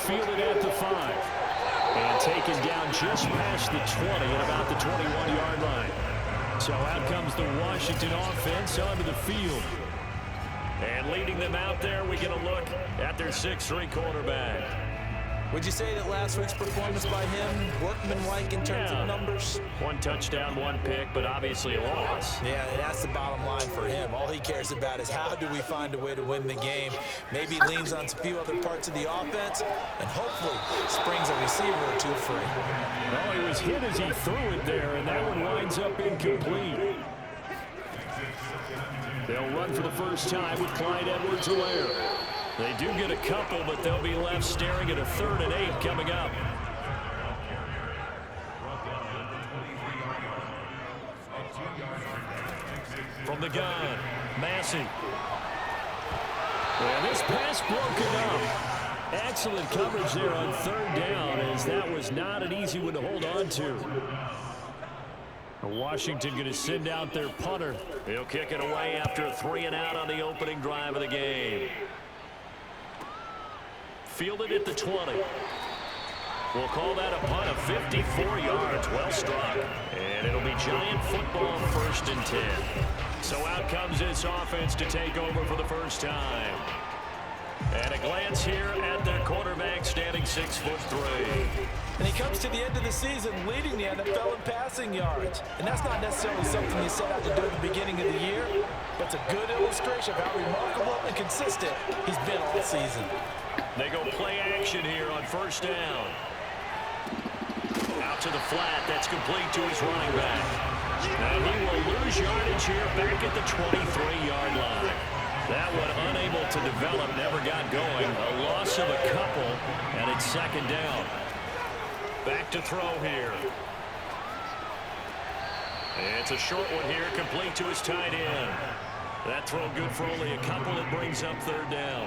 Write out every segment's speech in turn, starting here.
fielded at the 5. And taken down just past the 20 at about the 21-yard line. So out comes the Washington offense onto the field. And leading them out there, we get a look at their 6'3" quarterback. Would you say that last week's performance by him, workmanlike in terms of numbers? 1 touchdown, 1 pick, but obviously a loss. Yeah, and that's the bottom line for him. All he cares about is how do we find a way to win the game. Maybe leans on a few other parts of the offense, and hopefully springs a receiver or two free. Well, he was hit as he threw it there, and that one winds up incomplete. They'll run for the first time with Clyde Edwards-Helaire. They do get a couple, but they'll be left staring at a 3rd and 8 coming up. From the gun, Massey. And this pass broken up. Excellent coverage there on 3rd down, as that was not an easy one to hold on to. Washington going to send out their punter. He'll kick it away after a 3 and out on the opening drive of the game. Fielded at the 20. We'll call that a punt of 54 yards. Well struck. And it'll be Giant football 1st and 10. So out comes this offense to take over for the first time. And a glance here at their quarterback standing 6'3". And he comes to the end of the season leading the NFL in passing yards. And that's not necessarily something you set out to do at the beginning of the year, but it's a good illustration of how remarkable and consistent he's been all season. They go play action here on 1st down. Out to the flat. That's complete to his running back. And he will lose yardage here back at the 23-yard line. That one unable to develop, never got going. A loss of a couple, and it's 2nd down. Back to throw here. It's a short one here, complete to his tight end. That throw good for only a couple. It brings up 3rd down.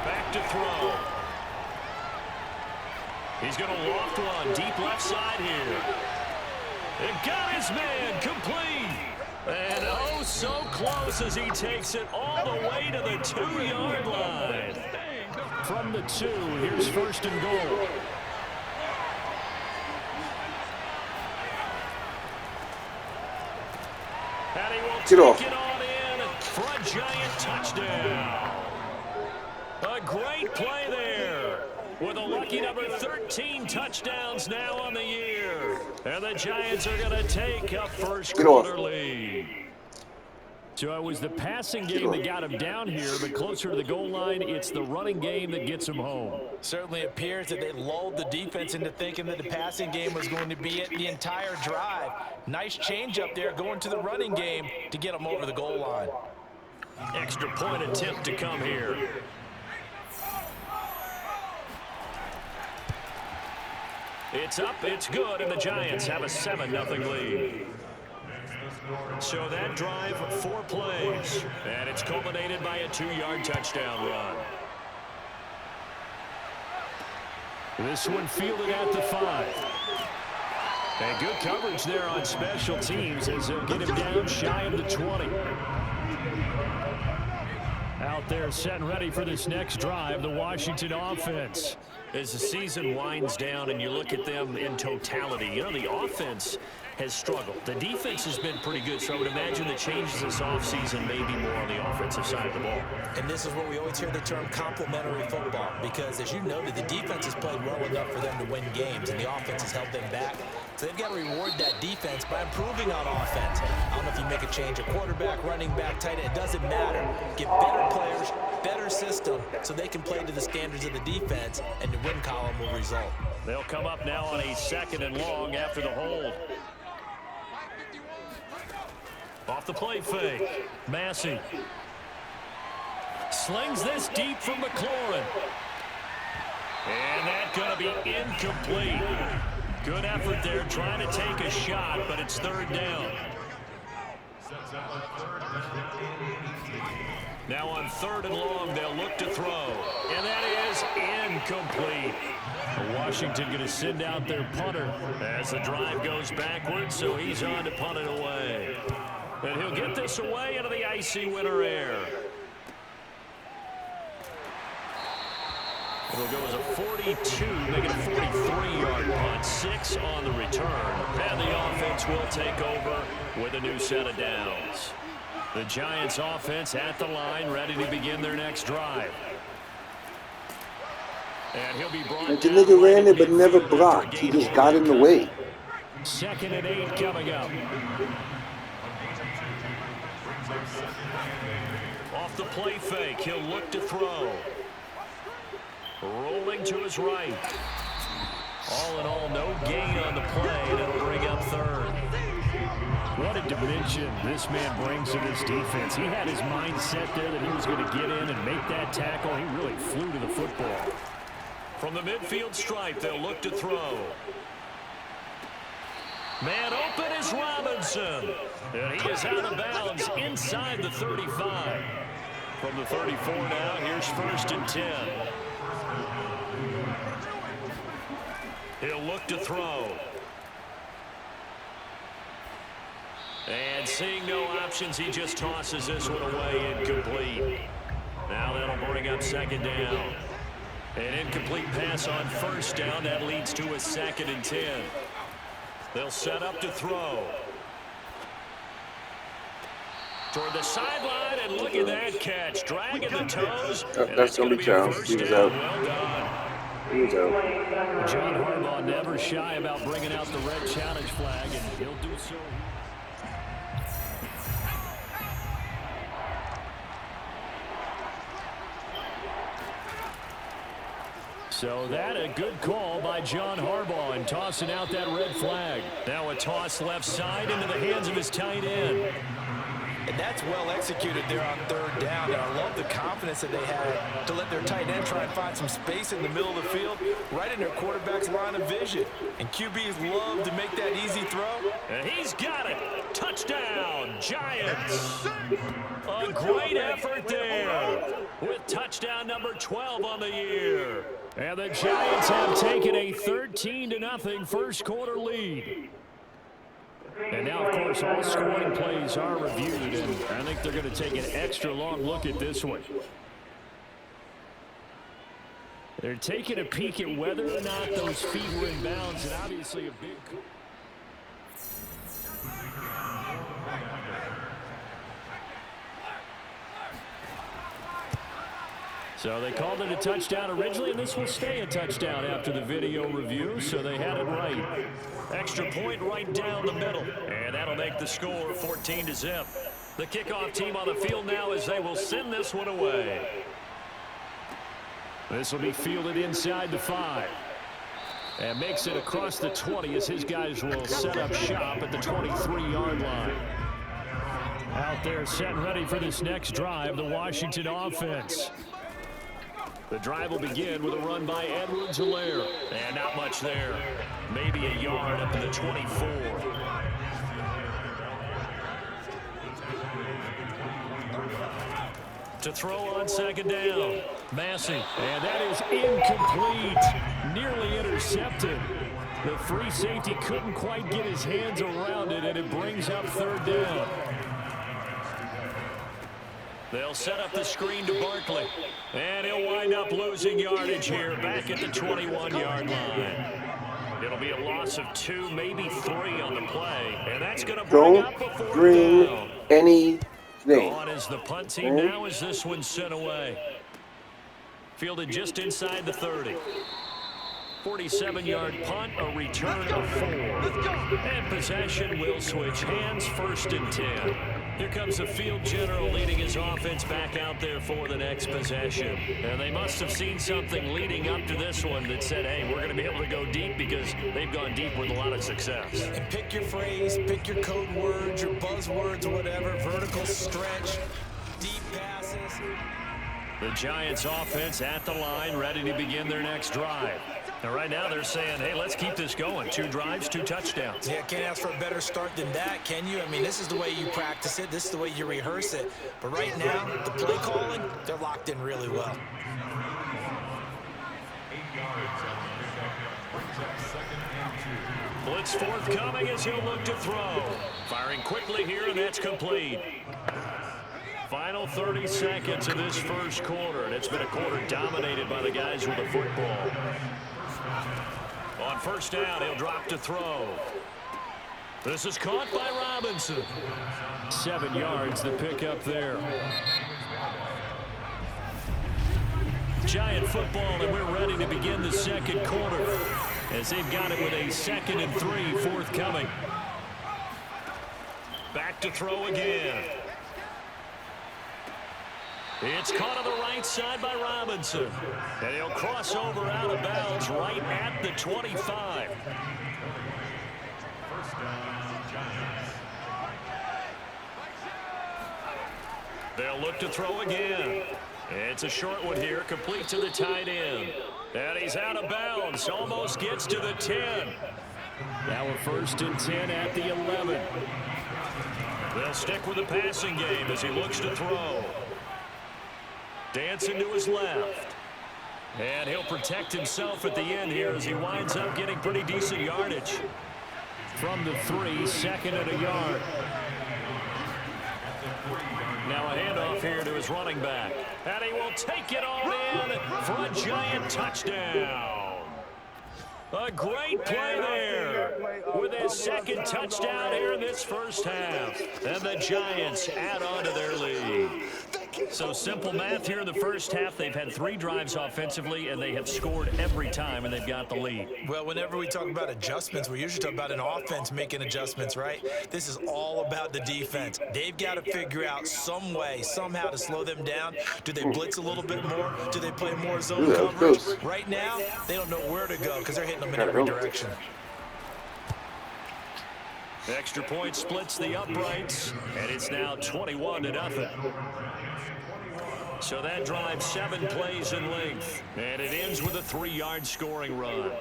Back to throw. He's going to loft one deep left side here. It got his man complete. And oh, so close as he takes it all the way to the 2-yard line. From the 2, here's 1st and goal. And he will take it on in for a Giant touchdown. A great play there. With a lucky number 13 touchdowns now on the year. And the Giants are going to take a 1st quarter lead. So it was the passing game that got him down here, but closer to the goal line, it's the running game that gets him home. Certainly appears that they lulled the defense into thinking that the passing game was going to be it the entire drive. Nice change up there going to the running game to get him over the goal line. Extra point attempt to come here. It's up, it's good, and the Giants have a 7-0 lead. So that drive, 4 plays, and it's culminated by a 2-yard touchdown run. This one fielded at the 5. And good coverage there on special teams as they'll get him down shy of the 20. Out there set and ready for this next drive, the Washington offense. As the season winds down and you look at them in totality, you know, the offense has struggled. The defense has been pretty good, so I would imagine the changes this offseason may be more on the offensive side of the ball. And this is where we always hear the term complementary football, because as you noted, the defense has played well enough for them to win games, and the offense has held them back. So they've got to reward that defense by improving on offense. I don't know if you make a change at quarterback, running back, tight end, it doesn't matter. Get better players, better system, so they can play to the standards of the defense, and the win column will result. They'll come up now on a 2nd and long after the hold. Off the play fake, Massey. Slings this deep from McLaurin. And that's going to be incomplete. Good effort there trying to take a shot, but it's 3rd down. Now on 3rd and long, they'll look to throw. And that is incomplete. Washington going to send out their punter as the drive goes backwards, so he's on to punt it away. And he'll get this away into the icy winter air. It'll go as a 42, making a 43-yard punt. 6 on the return. And the offense will take over with a new set of downs. The Giants offense at the line, ready to begin their next drive. And he'll be brought Like the nigga ran it but never blocked. He just got in the way. 2nd and 8 coming up. Off the play fake, he'll look to throw. Rolling to his right. All in all, no gain on the play, and it'll bring up 3rd. What a dimension this man brings to this defense. He had his mind set there that he was going to get in and make that tackle. He really flew to the football. From the midfield stripe, they'll look to throw. Man open is Robinson. And he is out of bounds inside the 35. From the 34 now, here's 1st and 10. He'll look to throw. And seeing no options, he just tosses this one away incomplete. Now that'll bring up 2nd down. An incomplete pass on 1st down. That leads to a 2nd and 10. They'll set up to throw. Toward the sideline, and look at that catch. Dragging the toes. That's going to be challenged. He was out. Well done. He was out. John Harbaugh never shy about bringing out the red challenge flag, and he'll do so. So that a good call by John Harbaugh in tossing out that red flag. Now a toss left side into the hands of his tight end. And that's well executed there on 3rd down. And I love the confidence that they had to let their tight end try and find some space in the middle of the field, right in their quarterback's line of vision. And QBs love to make that easy throw. And he's got it. Touchdown, Giants. A great effort there with touchdown number 12 on the year. And the Giants have taken a 13-0 first quarter lead. And now, of course, all scoring plays are reviewed, and I think they're going to take an extra long look at this one. They're taking a peek at whether or not those feet were in bounds, and obviously a big... So they called it a touchdown originally, and this will stay a touchdown after the video review, so they had it right. Extra point right down the middle, and that'll make the score 14-0. The kickoff team on the field now as they will send this one away. This will be fielded inside the 5. And makes it across the 20 as his guys will set up shop at the 23-yard line. Out there set and ready for this next drive, the Washington offense. The drive will begin with a run by Edwards-Helaire. And not much there. Maybe a yard up to the 24. To throw on 2nd down. Massey. And that is incomplete. Nearly intercepted. The free safety couldn't quite get his hands around it, and it brings up 3rd down. They'll set up the screen to Barkley. And he'll wind up losing yardage here back at the 21-yard line. It'll be a loss of 2, maybe 3 on the play. And that's going to bring up a 4th down. Anything. On is the punt team now as this one's sent away. Fielded just inside the 30. 47-yard punt, a return of 4. And possession will switch hands, 1st and 10. Here comes the field general leading his offense back out there for the next possession. And they must have seen something leading up to this one that said, hey, we're going to be able to go deep because they've gone deep with a lot of success. And pick your phrase, pick your code words, your buzzwords, whatever. Vertical stretch, deep passes. The Giants offense at the line, ready to begin their next drive. And right now they're saying, hey, let's keep this going. 2 drives, 2 touchdowns. Yeah, can't ask for a better start than that, can you? I mean, this is the way you practice it. This is the way you rehearse it. But right now, the play calling, they're locked in really well. 8 yards on the pickup. Brings up 2nd and 2. Blitz forthcoming as he'll look to throw. Firing quickly here, and that's complete. Final 30 seconds of this first quarter, and it's been a quarter dominated by the guys with the football. On first down, he'll drop to throw. This is caught by Robinson. 7 yards, the pickup there. Giant football, and we're ready to begin the second quarter as they've got it with a 2nd and 3 forthcoming. Back to throw again. It's caught on the right side by Robinson. And he'll cross over out of bounds right at the 25. They'll look to throw again. It's a short one here, complete to the tight end. And he's out of bounds, almost gets to the 10. Now a 1st and 10 at the 11. They'll stick with the passing game as he looks to throw. Dancing to his left. And he'll protect himself at the end here as he winds up getting pretty decent yardage. From the 3, 2nd and a yard. Now a handoff here to his running back. And he will take it all in for a giant touchdown. A great play there with his 2nd touchdown here in this first half. And the Giants add on to their lead. So simple math here in the first half. They've had 3 drives offensively, and they have scored every time, and they've got the lead. Well, whenever we talk about adjustments, we usually talk about an offense making adjustments, right? This is all about the defense. They've got to figure out some way, somehow to slow them down. Do they blitz a little bit more? Do they play more zone coverage? Right now, they don't know where to go because they're hitting them in every direction. The extra point splits the uprights, and it's now 21-0. So that drive 7 plays in length, and it ends with a 3-yard scoring run.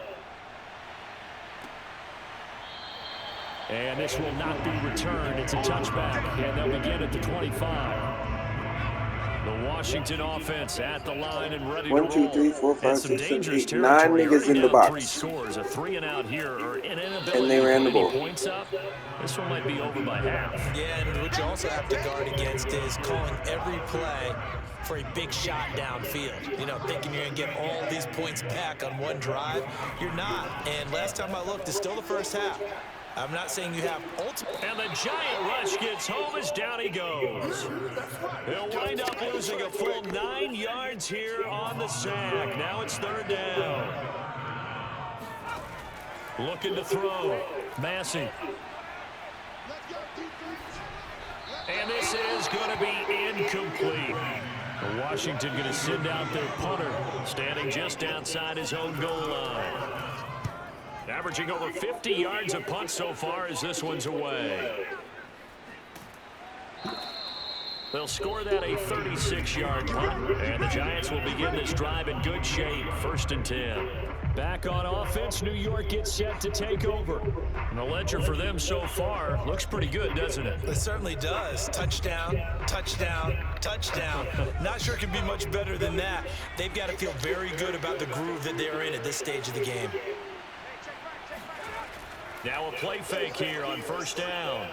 And this will not be returned. It's a touchback, and they'll begin at the 25. The Washington offense at the line and ready to roll. 1, 2, 3, 4, 5, 6, 7, 8, 9 niggas in the 3 box. scores, a 3 and out here, or an inability And they ran the to put ball. any points up. This one might be over by half. Yeah, and what you also have to guard against is calling every play for a big shot downfield. You know, thinking you're going to get all these points back on one drive. You're not. And last time I looked, it's still the first half. I'm not saying you have ultimate. And the giant rush gets home as down he goes. He'll wind up losing a full 9 yards here on the sack. Now it's 3rd down. Looking to throw. Massey. And this is going to be incomplete. Washington going to send out their punter, standing just outside his own goal line. Averaging over 50 yards a punt so far as this one's away. They'll score that a 36-yard punt, and the Giants will begin this drive in good shape, 1st and 10. Back on offense, New York gets set to take over. And the ledger for them so far looks pretty good, doesn't it? It certainly does. Touchdown, touchdown, touchdown. Not sure it can be much better than that. They've got to feel very good about the groove that they're in at this stage of the game. Now a play fake here on 1st down.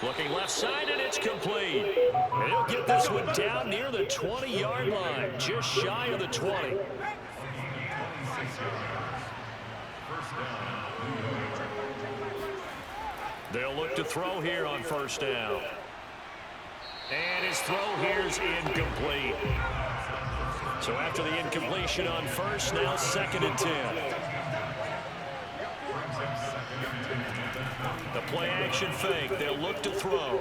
Looking left side, and it's complete. And he'll get this one down near the 20-yard line, just shy of the 20. They'll look to throw here on 1st down. And his throw here's incomplete. So after the incompletion on 1st, now 2nd and 10. The play action fake. They'll look to throw.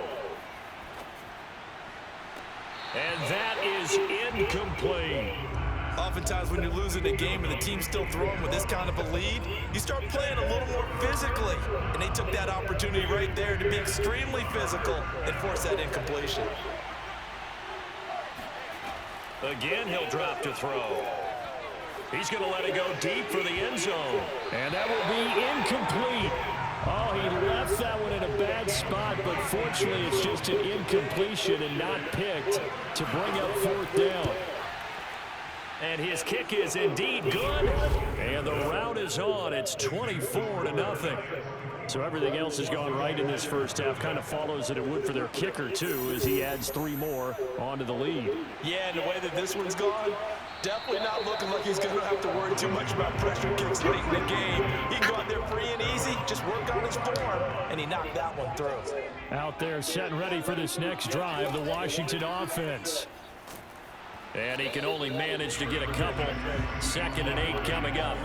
And that is incomplete. Oftentimes when you're losing a game and the team's still throwing with this kind of a lead, you start playing a little more physically. And they took that opportunity right there to be extremely physical and force that incompletion. Again, he'll drop to throw. He's going to let it go deep for the end zone. And that will be incomplete. Oh, he left that one in a bad spot, but fortunately it's just an incompletion and not picked to bring up 4th down. And his kick is indeed good. And the rout is on. It's 24-0. So everything else has gone right in this first half. Kind of follows that it would for their kicker, too, as he adds 3 more onto the lead. Yeah, and the way that this one's gone, definitely not looking like he's going to have to worry too much about pressure kicks late in the game. He can go out there free and easy, just work on his form, and he knocked that one through. Out there set and ready for this next drive, the Washington offense. And he can only manage to get a couple. 2nd and 8 coming up.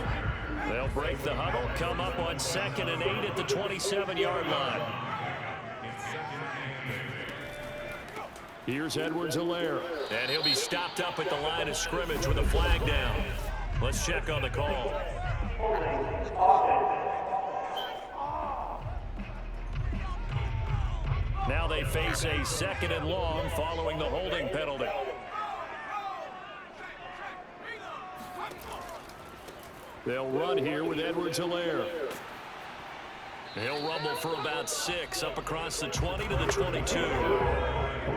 They'll break the huddle, come up on 2nd and 8 at the 27-yard line. Here's Edwards-Helaire. And he'll be stopped up at the line of scrimmage with a flag down. Let's check on the call. Now they face a 2nd and long following the holding penalty. They'll run here with Edwards-Helaire. He'll rumble for about 6 up across the 20 to the 22.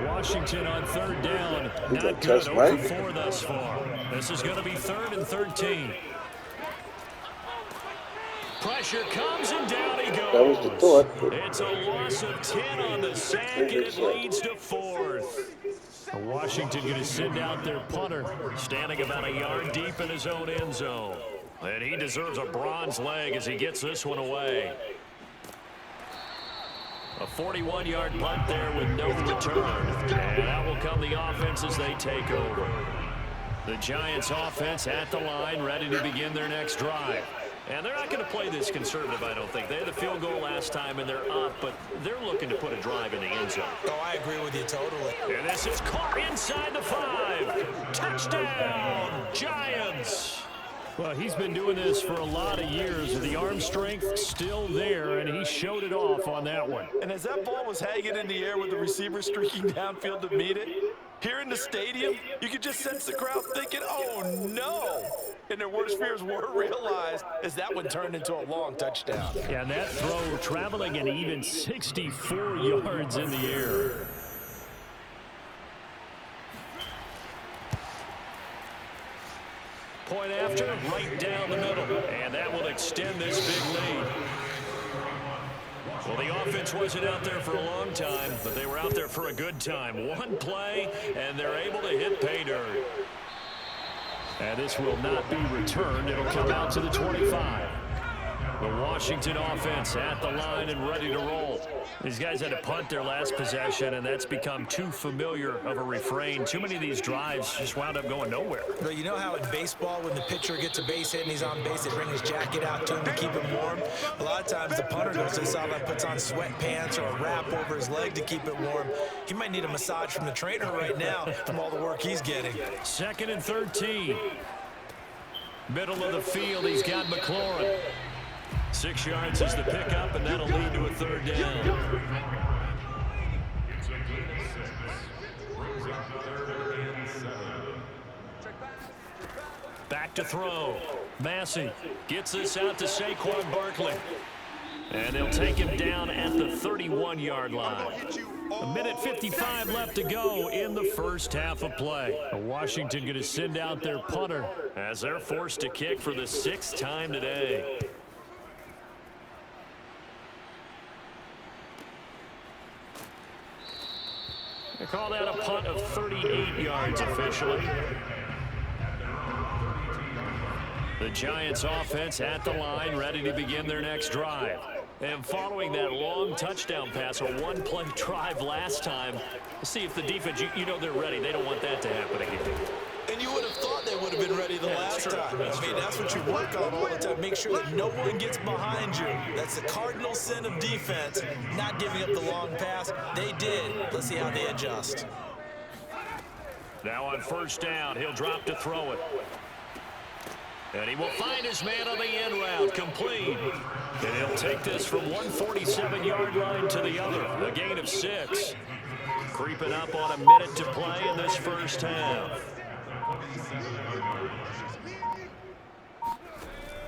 Washington on 3rd down. Not good. 0 for 4 thus far. This is going to be 3rd and 13. Pressure comes and down he goes. That was the thought. It's a loss of 10 on the sack, and it leads to 4th. Washington going to send out their punter, standing about a yard deep in his own end zone. And he deserves a bronze leg as he gets this one away. A 41-yard punt there with no return. And out will come the offense as they take over. The Giants offense at the line, ready to begin their next drive. And they're not going to play this conservative, I don't think. They had a field goal last time, and they're up, but they're looking to put a drive in the end zone. Oh, I agree with you totally. And this is caught inside the 5. Touchdown, Giants! Well, he's been doing this for a lot of years. The arm strength still there, and he showed it off on that one. And as that ball was hanging in the air with the receiver streaking downfield to meet it, here in the stadium, you could just sense the crowd thinking, oh, no. And their worst fears were realized as that one turned into a long touchdown. Yeah, and that throw traveling an even 64 yards in the air. Point after, right down the middle. And that will extend this big lead. Well, the offense wasn't out there for a long time, but they were out there for a good time. One play, and they're able to hit pay dirt. And this will not be returned. It'll come out to the 25. The Washington offense at the line and ready to roll. These guys had to punt their last possession, and that's become too familiar of a refrain. Too many of these drives just wound up going nowhere. But you know how in baseball, when the pitcher gets a base hit and he's on base, they bring his jacket out to him to keep him warm? A lot of times the punter goes to the sideline, puts on sweatpants or a wrap over his leg to keep it warm. He might need a massage from the trainer right now from all the work he's getting. 2nd and 13. Middle of the field, he's got McLaurin. 6 yards is the pickup, and that'll lead to a 3rd down. Back to throw. Massey gets this out to Saquon Barkley. And they'll take him down at the 31-yard line. 1:55 left to go in the first half of play. Washington going to send out their punter as they're forced to kick for the 6th time today. They call that a punt of 38 yards officially. The Giants offense at the line, ready to begin their next drive. And following that long touchdown pass, a one-play drive last time, see if the defense, you know they're ready. They don't want that to happen again. And you would have thought they would have been ready the last time. That's what you work on all the time. Make sure that no one gets behind you. That's the cardinal sin of defense, not giving up the long pass. They did. Let's see how they adjust. Now on 1st down, he'll drop to throw it. And he will find his man on the end route, complete. And he'll take this from one 47-yard line to the other, a gain of 6. Creeping up on a minute to play in this first half.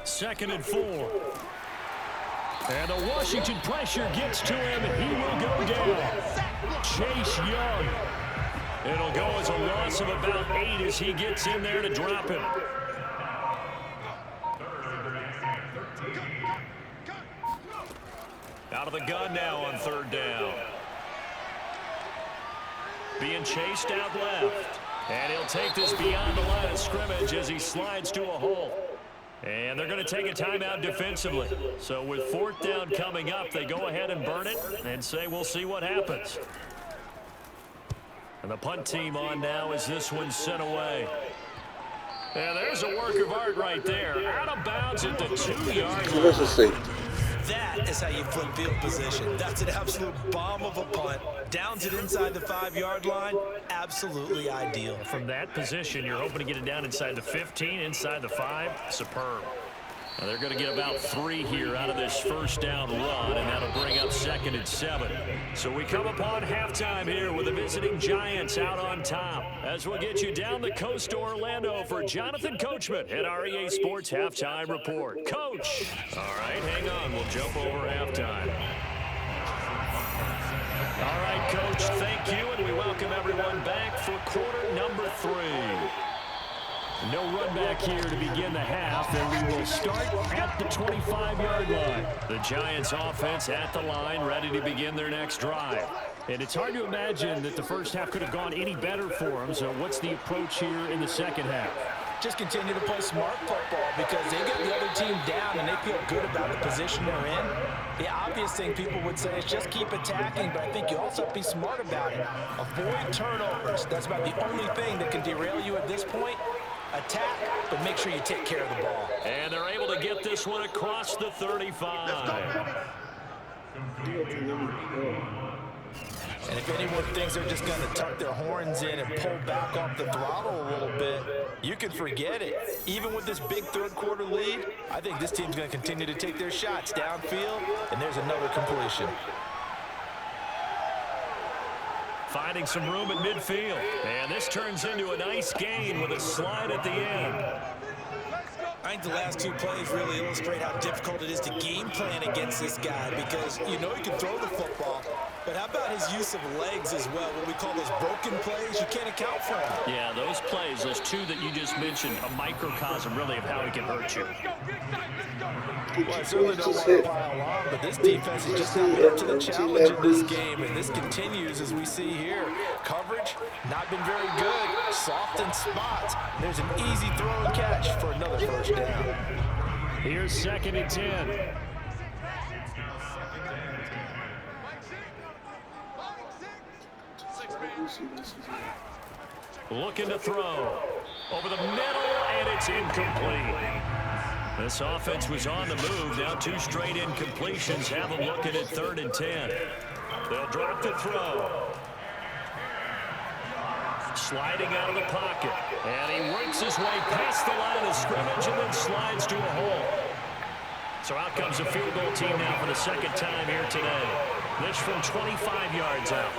2nd and 4. And the Washington pressure gets to him, and he will go down. Chase Young. It'll go as a loss of about 8 as he gets in there to drop him. Out of the gun now on 3rd down. Being chased out left. And he'll take this beyond the line of scrimmage as he slides to a hole. And they're going to take a timeout defensively. So with 4th down coming up, they go ahead and burn it and say we'll see what happens. And the punt team on now as this one's sent away. And there's a work of art right there. Out of bounds at the 2-yard line. That is how you flip field position. That's an absolute bomb of a punt. Downs it inside the 5-yard line. Absolutely ideal. From that position, you're hoping to get it down inside the 15, inside the 5. Superb. Now they're going to get about 3 here out of this 1st down run, and that'll bring up 2nd and 7. So we come upon halftime here with the visiting Giants out on top. As we'll get you down the coast to Orlando for Jonathan Coachman at our EA Sports Halftime Report. Coach! All right, hang on. We'll jump over halftime. All right, Coach, thank you, and we welcome everyone back for quarter number 3. No run back here to begin the half, and we will start at the 25-yard line. The Giants offense at the line, ready to begin their next drive. And it's hard to imagine that the first half could have gone any better for them, so what's the approach here in the second half? Just continue to play smart football because they get the other team down and they feel good about the position they're in. The obvious thing people would say is just keep attacking, but I think you also have to be smart about it. Avoid turnovers. That's about the only thing that can derail you at this point. Attack, but make sure you take care of the ball. And they're able to get this one across the 35. And if anyone thinks they're just going to tuck their horns in and pull back off the throttle a little bit, you can forget it. Even with this big 3rd quarter lead, I think this team's going to continue to take their shots downfield, and there's another completion. Finding some room at midfield. And this turns into a nice gain with a slide at the end. I think the last 2 plays really illustrate how difficult it is to game plan against this guy because you know he can throw the football, but how about his use of legs as well? What we call those broken plays, you can't account for them. Yeah, those plays, those 2 that you just mentioned, a microcosm really of how he can hurt you. Well, I certainly don't want to pile on, but this defense is just not up to the challenge in this game, and this continues as we see here. Coverage, not been very good. Soft in spots. There's an easy throw and catch for another 1st down. Here's 2nd and 10. Looking to throw. Over the middle, and it's incomplete. This offense was on the move. Now 2 straight incompletions have them looking at 3rd and 10. They'll drop the throw. Sliding out of the pocket. And he works his way past the line of scrimmage and then slides to a hole. So out comes the field goal team now for the 2nd time here today. This from 25 yards out.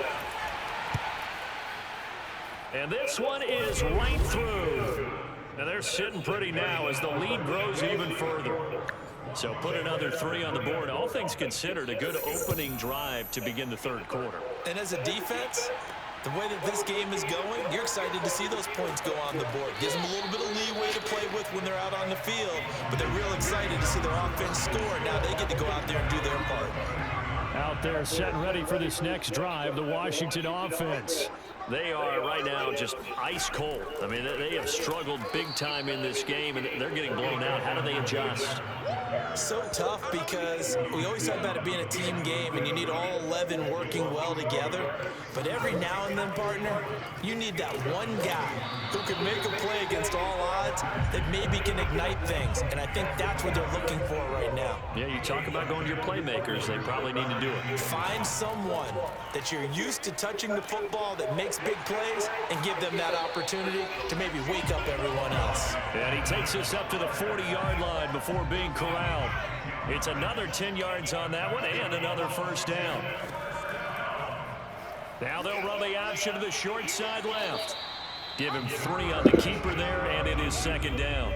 And this one is right through. And they're sitting pretty now as the lead grows even further. So put another 3 on the board. All things considered, a good opening drive to begin the 3rd quarter. And as a defense, the way that this game is going, you're excited to see those points go on the board. Gives them a little bit of leeway to play with when they're out on the field, but they're real excited to see their offense score. Now they get to go out there and do their part. Out there set and ready for this next drive, the Washington offense. They are right now just ice cold. I mean, they have struggled big time in this game, and they're getting blown out. How do they adjust? So tough because we always talk about it being a team game, and you need all 11 working well together. But every now and then, partner, you need that one guy who can make a play against all odds that maybe can ignite things. And I think that's what they're looking for right now. Yeah, you talk about going to your playmakers. They probably need to do it. Find someone that you're used to touching the football that makes big plays and give them that opportunity to maybe wake up everyone else. And he takes us up to the 40-yard line before being corralled. It's another 10 yards on that one and another 1st down. Now they'll run the option to the short side left. Give him 3 on the keeper there, and it is 2nd down.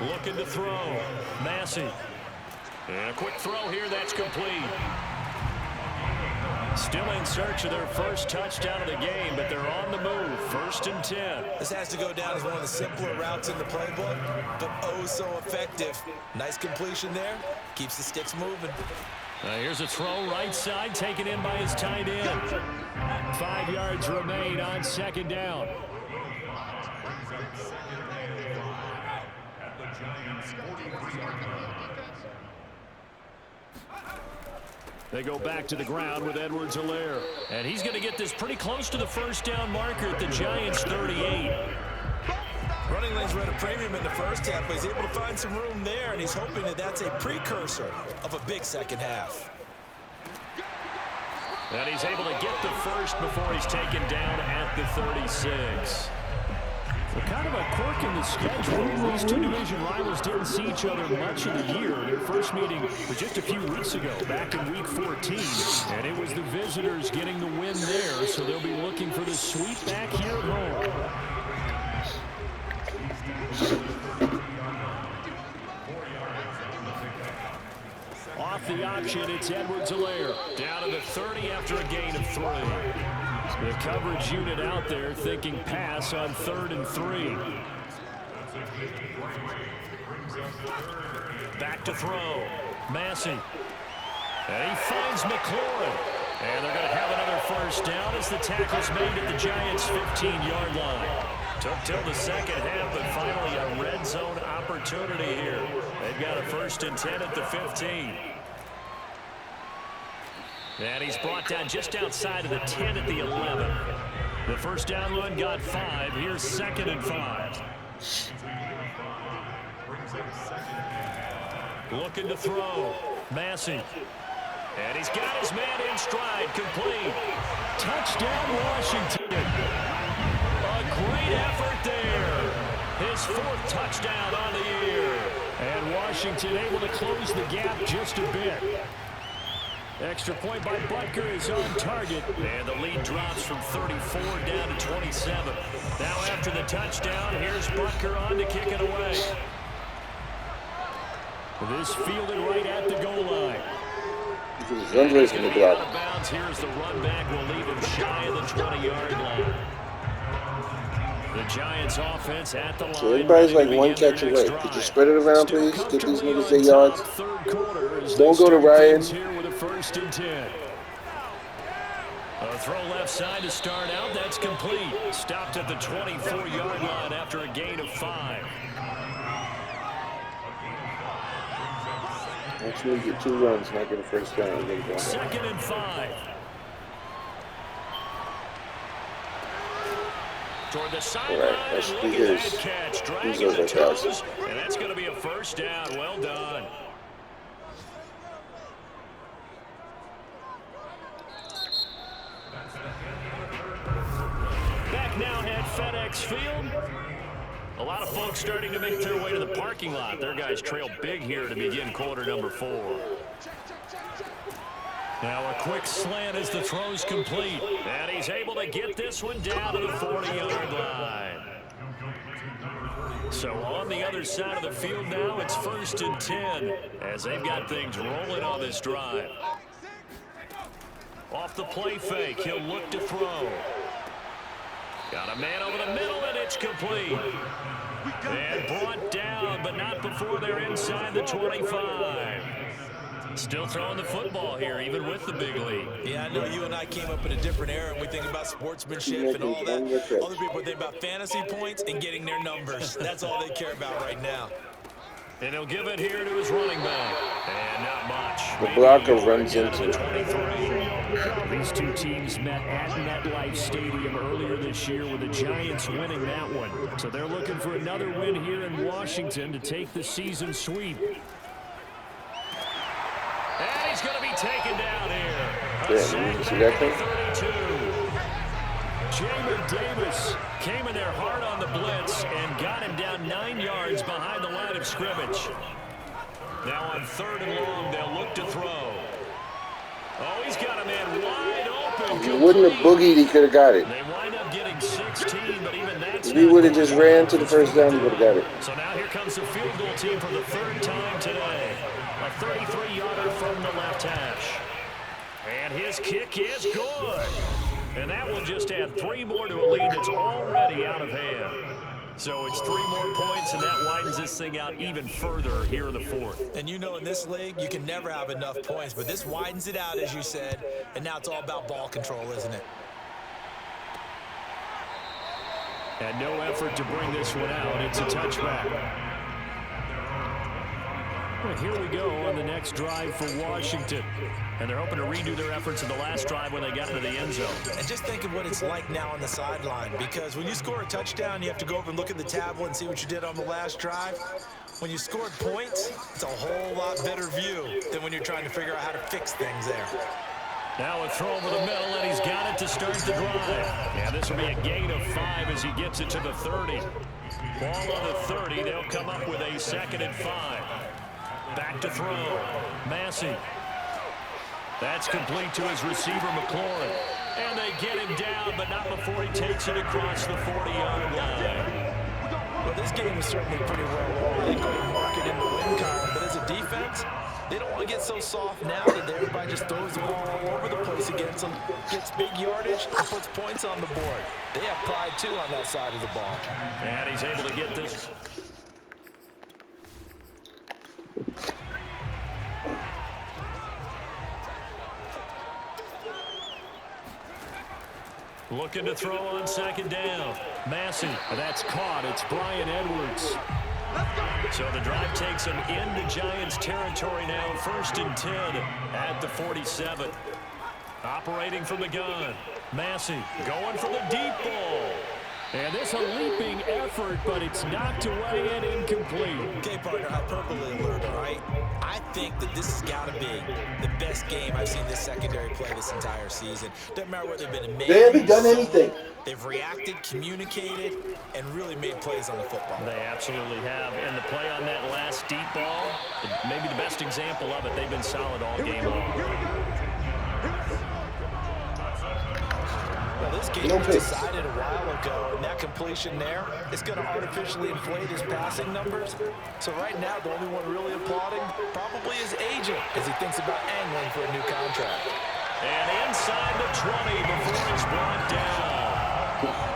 Looking to throw. Massey. And a quick throw here, that's complete. Still in search of their first touchdown of the game, but they're on the move. 1st and 10. This has to go down as one of the simpler routes in the playbook, but oh so effective. Nice completion there. Keeps the sticks moving. Here's a throw right side, taken in by his tight end. 5 yards remain on 2nd down. They go back to the ground with Edwards-Helaire. And he's going to get this pretty close to the 1st down marker at the Giants' 38. Running lanes were at a premium in the first half, but he's able to find some room there, and he's hoping that that's a precursor of a big second half. And he's able to get the first before he's taken down at the 36. Well, kind of a quirk in the schedule. These two division rivals didn't see each other much of the year. Their first meeting was just a few weeks ago, back in Week 14. And it was the visitors getting the win there, so they'll be looking for the sweep back here at home. Off the option, it's Edwards-Helaire. Down to the 30 after a gain of 3. The coverage unit out there thinking pass on 3rd and 3. Back to throw. Massey. And he finds McLaurin. And they're going to have another 1st down as the tackle's made at the Giants' 15-yard line. Took till the 2nd half, but finally a red zone opportunity here. They've got a 1st and 10 at the 15. And he's brought down just outside of the 10 at the 11. The 1st down run got 5. Here's 2nd and 5. Looking to throw. Massey. And he's got his man in stride. Complete. Touchdown, Washington. A great effort there. His 4th touchdown on the year. And Washington able to close the gap just a bit. Extra point by Butker is on target. And the lead drops from 34 down to 27. Now after the touchdown, here's Butker on to kick it away. This fielded right at the goal line. Andre's going to block. Out of bounds. Here's the run back. Will leave him shy of the 20-yard line. The Giants offense at the line. So everybody's like one catch away. Could you spread it around, please? Get these niggas their yards. Don't go to Ryan. Here with a 1st and 10. A throw left side to start out. That's complete. Stopped at the 24-yard line after a gain of 5. Actually, get 2 runs, not get a 1st down. 2nd and 5. Toward the sideline, that's and look at that catch. Dragging the toes, and that's going to be a 1st down. Well done. Back now at FedEx Field. A lot of folks starting to make their way to the parking lot. Their guys trail big here to begin quarter number 4. Now a quick slant as the throw's complete. And he's able to get this one down to the 40-yard line. So on the other side of the field now, it's 1st and 10 as they've got things rolling on this drive. Off the play fake, he'll look to throw. Got a man over the middle, and it's complete. And brought down, but not before they're inside the 25. Still throwing the football here, even with the big lead. Yeah, I know you and I came up in a different era, and we think about sportsmanship and all that. Other people think about fantasy points and getting their numbers. That's all they care about right now. And he'll give it here to his running back. And not much. The blocker runs into it. These two teams met at MetLife Stadium earlier this year with the Giants winning that one. So they're looking for another win here in Washington to take the season sweep. And he's going to be taken down here. See that thing? Jamin Davis came in there hard on the blitz and got him down 9 yards behind the line of scrimmage. Now on 3rd and long, they'll look to throw. Oh, he's got a man wide open. If he wouldn't have boogied, he could have got it. They wind up getting 16, but even that's if he would have just ran to the 1st down, he would have got it. So now here comes the field goal team for the 3rd time today. A 33-yarder from the left hash. And his kick is good. And that will just add 3 more to a lead that's already out of hand. So it's 3 more points, and that widens this thing out even further here in the fourth. And you know, in this league, you can never have enough points, but this widens it out, as you said, and now it's all about ball control, isn't it? And no effort to bring this one out. It's a touchback. Well, here we go on the next drive for Washington. And they're hoping to redo their efforts in the last drive when they got into the end zone. And just think of what it's like now on the sideline, because when you score a touchdown, you have to go over and look at the tablet and see what you did on the last drive. When you scored points, it's a whole lot better view than when you're trying to figure out how to fix things there. Now a throw over the middle, and he's got it to start the drive. Yeah, this will be a gain of 5 as he gets it to the 30. Ball on the 30. They'll come up with a 2nd and 5. Back to throw. Massey. That's complete to his receiver, McLaurin. And they get him down, but not before he takes it across the 40-yard line. Well, this game is certainly pretty well run. They go to market in the win column, but as a defense, they don't want to get so soft now that everybody just throws the ball all over the place against them, gets big yardage, and puts points on the board. They have pride, too, on that side of the ball. And he's able to get this. Looking to throw on 2nd down. Massey, that's caught. It's Brian Edwards. So the drive takes him into Giants territory now. 1st and 10 at the 47. Operating from the gun. Massey going for the deep ball. And this a leaping effort, but it's knocked away and incomplete. Okay, partner, hyperbole alert, all right? I think that this has got to be the best game I've seen this secondary play this entire season. Doesn't matter whether they've been amazing. They haven't done anything. They've reacted, communicated, and really made plays on the football. They absolutely have. And the play on that last deep ball, maybe the best example of it, they've been solid all game long. Well, this game was decided a while ago, and that completion there is going to artificially inflate his passing numbers. So right now, the only one really applauding probably his agent as he thinks about angling for a new contract. And inside the 20 before it's brought down.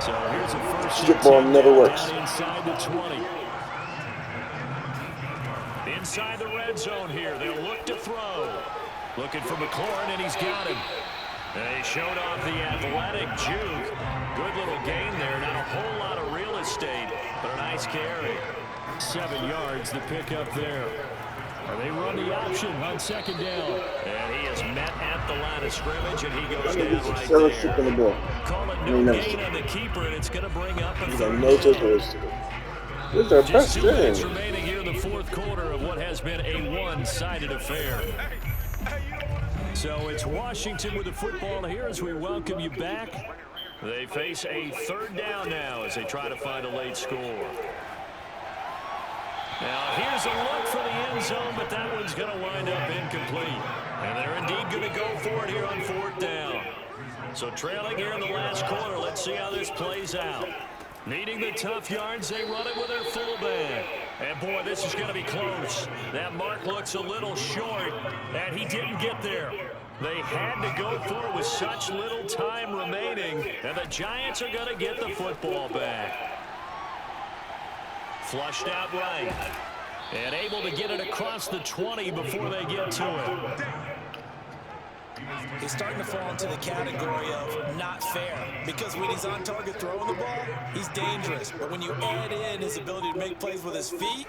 So here's a first Football never works. Inside the 20. Inside the red zone here. They'll look to throw. Looking for McLaurin, and he's got him. They showed off the athletic juke. Good little gain there. Not a whole lot of real estate, but a nice carry. 7 yards to pick up there. And they run the option on 2nd down. And he is met at the line of scrimmage, and he goes down right there. Call it no gain on the keeper, and it's going to bring up a 3rd down. Where's our Just 2 best minutes thing? remaining here in the 4th quarter of what has been a one-sided affair. So it's Washington with the football here as we welcome you back. They face a 3rd down now as they try to find a late score. Now here's a look for the end zone, but that one's going to wind up incomplete. And they're indeed going to go for it here on 4th down. So trailing here in the last quarter, let's see how this plays out. Needing the tough yards, they run it with their fullback. And boy, this is going to be close. That mark looks a little short, and he didn't get there. They had to go for it with such little time remaining, and the Giants are going to get the football back. Flushed out right, and able to get it across the 20 before they get to it. He's starting to fall into the category of not fair, because when he's on target throwing the ball, he's dangerous. But when you add in his ability to make plays with his feet,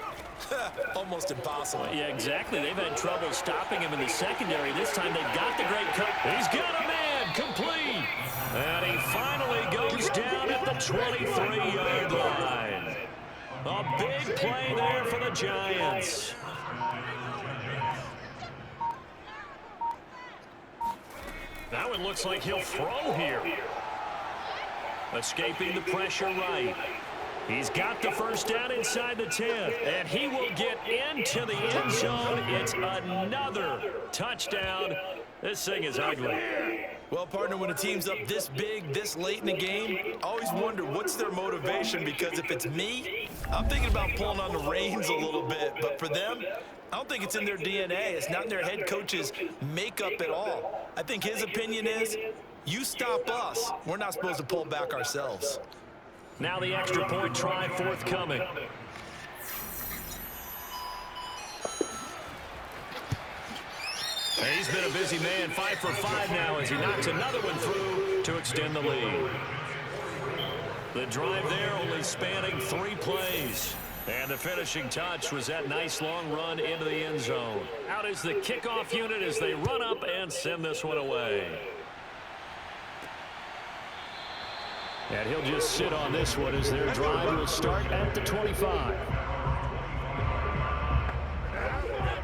almost impossible. Yeah, exactly. They've had trouble stopping him in the secondary. This time they've got the great cut. He's got a man complete. And he finally goes down at the 23-yard line. A big play there for the Giants. Now it looks like he'll throw here. Escaping the pressure right. He's got the 1st down inside the 10. And he will get into the end zone. It's another touchdown. This thing is ugly. Well, partner, when a team's up this big, this late in the game, I always wonder what's their motivation, because if it's me, I'm thinking about pulling on the reins a little bit. But for them, I don't think it's in their DNA. It's not in their head coach's makeup at all. I think his opinion is, you stop us, we're not supposed to pull back ourselves. Now the extra point try forthcoming. He's been a busy man, 5 for 5 now as he knocks another one through to extend the lead. The drive there only spanning 3 plays. And the finishing touch was that nice long run into the end zone. Out is the kickoff unit as they run up and send this one away. And he'll just sit on this one as their drive will start at the 25.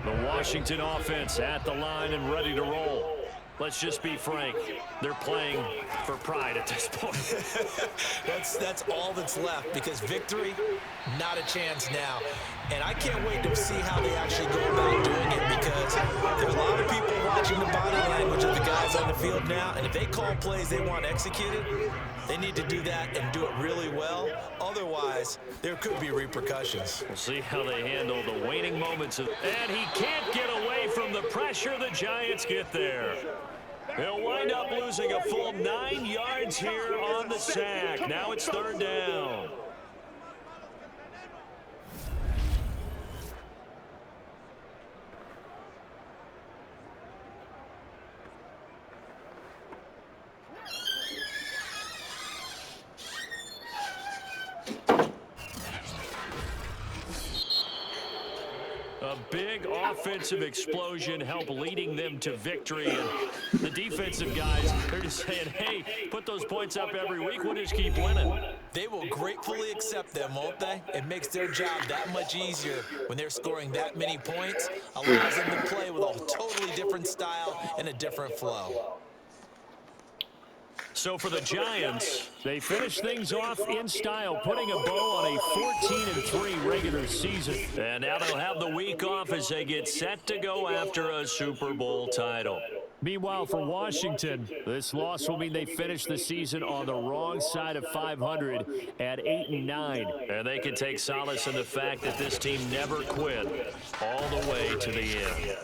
The Washington offense at the line and ready to roll. Let's just be frank. They're playing for pride at this point. That's all that's left, because victory, not a chance now. And I can't wait to see how they actually go about doing it, because there are a lot of people watching the body language of the guys on the field now, and if they call plays they want executed, they need to do that and do it really well. Otherwise, there could be repercussions. We'll see how they handle the waning moments. And he can't get away from the pressure. The Giants get there. They'll wind up losing a full 9 yards here on the sack. Now it's 3rd down. A big offensive explosion helped leading them to victory. And the defensive guys, they're just saying, hey, put those points up every week. We'll just keep winning. They will gratefully accept them, won't they? It makes their job that much easier when they're scoring that many points. Allows them to play with a totally different style and a different flow. So for the Giants, they finish things off in style, putting a bow on a 14-3 regular season. And now they'll have the week off as they get set to go after a Super Bowl title. Meanwhile, for Washington, this loss will mean they finish the season on the wrong side of 500 at 8-9. And they can take solace in the fact that this team never quit all the way to the end.